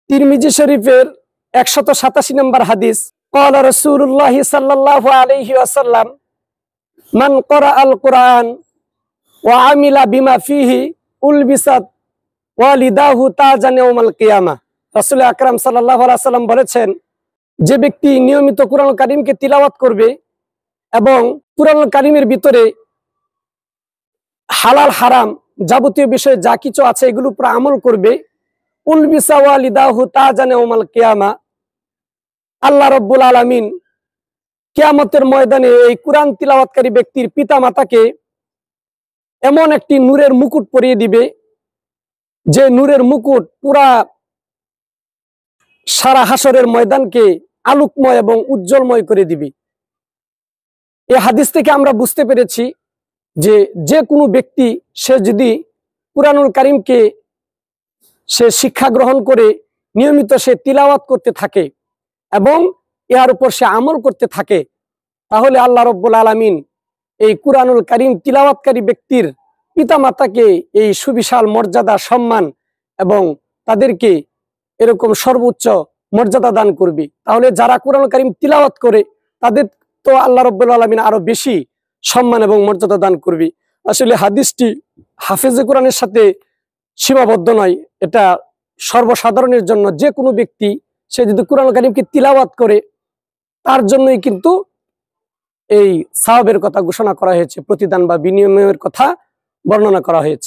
তিরমিজি শরীফের 187 নম্বর হাদিস, ক্বালা রাসূলুল্লাহ সাল্লাল্লাহু আলাইহি ওয়াসাল্লাম, মান ক্বারাআল কুরআন ওয়া আমিলা বিমা ফিহি উলবিসাত ওয়ালিদাহু তাজান ইয়াউমাল কিয়ামাহ। রাসূল আকরাম সাল্লাল্লাহু আলাইহি ওয়াসাল্লাম বলেছেন, যে ব্যক্তি নিয়মিত কুরআনুল কারীমকে তিলাওয়াত করবে এবং কুরআনুল কারীমের ভিতরে হালাল হারাম যাবতীয় বিষয়ে যা কিছু আছে এগুলোর উপর আমল করবে, উলবিসা ওয়ালিদাহু তাজান ইয়াউমাল কিয়ামাহ, আল্লাহ রাব্বুল আলামিন কিয়ামতের ময়দানে এই কুরআন তিলাওয়াতকারী ব্যক্তির পিতা মাতাকে এমন একটি নূরের মুকুট পরিয়ে দিবে, যে নূরের মুকুট পুরা সারা হাসরের ময়দানকে আলোকময় এবং উজ্জ্বলময় করে দিবে। এই হাদিস থেকে আমরা বুঝতে পেরেছি যে যে কোনো ব্যক্তি সে যদি কুরআনুল কারীমকে সে শিক্ষা গ্রহণ করে নিয়মিত সে তিলাওয়াত করতে থাকে এবং এর উপর সে আমল করতে থাকে, তাহলে আল্লাহ রাব্বুল আলামিন এই কুরআনুল কারীম তিলাওয়াতকারী ব্যক্তির পিতামাতাকে এই সুবিশাল মর্যাদা, সম্মান এবং তাদেরকে এরকম সর্বোচ্চ মর্যাদা দান করবে। তাহলে যারা কুরআনুল কারীম তিলাওয়াত করে তাদের তো আল্লাহ রাব্বুল আলামিন আরো বেশি সম্মান এবং মর্যাদা দান করবে। আসলে হাদিসটি হাফেজে কোরআনের সাথে সীমাবদ্ধ নয়, এটা সর্বসাধারণের জন্য। যে কোনো ব্যক্তি সে যদি কুরআনুল কারীমকে তিলাওয়াত করে তার জন্যই কিন্তু এই সওয়াবের কথা ঘোষণা করা হয়েছে, প্রতিদান বা বিনিময়ের কথা বর্ণনা করা হয়েছে।